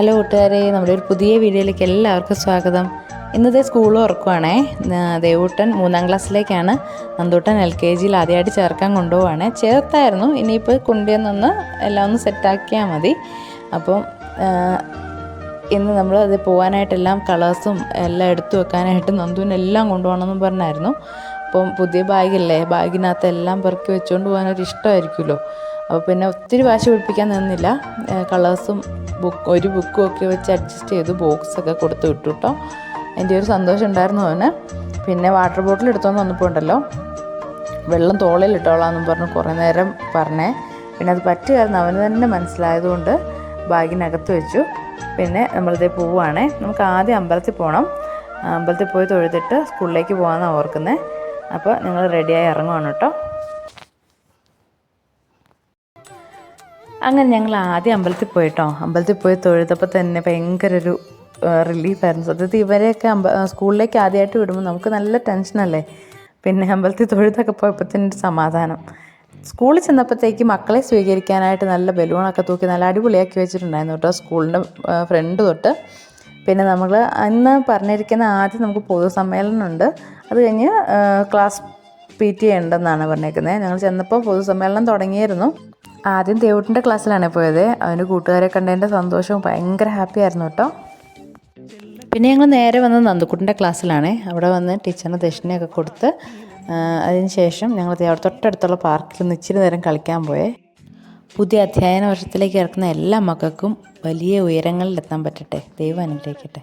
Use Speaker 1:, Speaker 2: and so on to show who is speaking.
Speaker 1: Hello കൂട്ടുകാരെ, നമ്മുടെ ഒരു പുതിയ വീഡിയോയിലേക്ക് എല്ലാവർക്കും സ്വാഗതം. ഇന്നത്തെ സ്കൂൾ തുറക്കുവാണേ. ദേവൂട്ടൻ 3ാം ക്ലാസ്സിലേക്കാണ്. നന്ദൂട്ടൻ LKGയിൽ ആദ്യമായിട്ട് ചേർക്കാൻ കൊണ്ടുപോവാണ്. ചേർത്തായിരുന്നു, ഇനിയിപ്പോൾ കൊണ്ടുവന്നൊന്ന് എല്ലാം ഒന്ന് സെറ്റാക്കിയാൽ മതി. അപ്പം ഇന്ന് നമ്മൾ അത് പോകാനായിട്ടെല്ലാം കളേഴ്സും എല്ലാം എടുത്തു വെക്കാനായിട്ട് നന്ദുവിനെല്ലാം കൊണ്ടുപോകണമെന്നും പറഞ്ഞായിരുന്നു. അപ്പം പുതിയ ബാഗില്ലേ, ബാഗിനകത്ത് എല്ലാം പെറുക്കി വെച്ചുകൊണ്ട് പോകാനൊരു ഇഷ്ടമായിരിക്കുമല്ലോ. അപ്പോൾ പിന്നെ ഒത്തിരി വാശി പിടിപ്പിക്കാൻ നിന്നില്ല. കളേഴ്സും ഒരു ബുക്കും ഒക്കെ വെച്ച് അഡ്ജസ്റ്റ് ചെയ്തു. ബോക്സൊക്കെ കൊടുത്ത് വിട്ടു കേട്ടോ. അതിൻ്റെ ഒരു സന്തോഷം ഉണ്ടായിരുന്നു അവന്. പിന്നെ വാട്ടർ ബോട്ടിൽ എടുത്തുകൊണ്ട് വന്നപ്പോൾ ഉണ്ടല്ലോ, വെള്ളം തോളിൽ ഇട്ടോളാമെന്നും പറഞ്ഞ് കുറേ നേരം പറഞ്ഞേ. പിന്നെ അത് പറ്റുമായിരുന്നു, അവന് തന്നെ മനസ്സിലായതുകൊണ്ട് ബാഗിനകത്ത് വെച്ചു. പിന്നെ നമ്മളിതേ പോവുകയാണേ. നമുക്ക് ആദ്യം അമ്പലത്തിൽ പോകണം. അമ്പലത്തിൽ പോയി തൊഴുതിട്ട് സ്കൂളിലേക്ക് പോകാമെന്നാണ് ഓർക്കുന്നത്. അപ്പോൾ നിങ്ങൾ റെഡിയായി ഇറങ്ങുവാണ് കേട്ടോ. അങ്ങനെ ഞങ്ങൾ ആദ്യം അമ്പലത്തിൽ പോയിട്ടോ. അമ്പലത്തിൽ പോയി തൊഴുതപ്പോൾ തന്നെ ഭയങ്കര ഒരു റിലീഫായിരുന്നു. സത്യത്തിൽ ഇവരെയൊക്കെ സ്കൂളിലേക്ക് ആദ്യമായിട്ട് വിടുമ്പോൾ നമുക്ക് നല്ല ടെൻഷനല്ലേ. പിന്നെ അമ്പലത്തിൽ തൊഴുതൊക്കെ പോയപ്പോൾ തന്നെ ഒരു സമാധാനം. സ്കൂളിൽ ചെന്നപ്പോഴത്തേക്ക് മക്കളെ സ്വീകരിക്കാനായിട്ട് നല്ല ബലൂണൊക്കെ തൂക്കി നല്ല അടിപൊളിയാക്കി വെച്ചിട്ടുണ്ടായിരുന്നു കേട്ടോ, സ്കൂളിൻ്റെ ഫ്രണ്ട് തൊട്ട്. പിന്നെ നമ്മൾ അന്ന് പറഞ്ഞിരിക്കുന്ന ആദ്യം നമുക്ക് പൊതുസമ്മേളനമുണ്ട്, അത് കഴിഞ്ഞ് ക്ലാസ് PT ഉണ്ടെന്നാണ് പറഞ്ഞേക്കുന്നത്. ഞങ്ങൾ ചെന്നപ്പോൾ പൊതുസമ്മേളനം തുടങ്ങിയായിരുന്നു. ആദ്യം ദേവൂട്ടിൻ്റെ ക്ലാസ്സിലാണ് പോയത്. അവന് കൂട്ടുകാരെ കണ്ടതിൻ്റെ സന്തോഷവും ഭയങ്കര ഹാപ്പി ആയിരുന്നു കേട്ടോ. പിന്നെ ഞങ്ങൾ നേരെ വന്നത് നന്ദുക്കുട്ടിൻ്റെ ക്ലാസ്സിലാണ്. അവിടെ വന്ന് ടീച്ചറിന് ദക്ഷിണയൊക്കെ കൊടുത്ത് അതിന് ശേഷം ഞങ്ങൾ അവിടെ തൊട്ടടുത്തുള്ള പാർക്കിൽ നിന്ന് ഇച്ചിരി നേരം കളിക്കാൻ പോയേ. പുതിയ അധ്യയന വർഷത്തിലേക്ക് ഇറക്കുന്ന എല്ലാ മക്കൾക്കും വലിയ ഉയരങ്ങളിലെത്താൻ പറ്റട്ടെ. ദൈവം അനുഗ്രഹിക്കട്ടെ.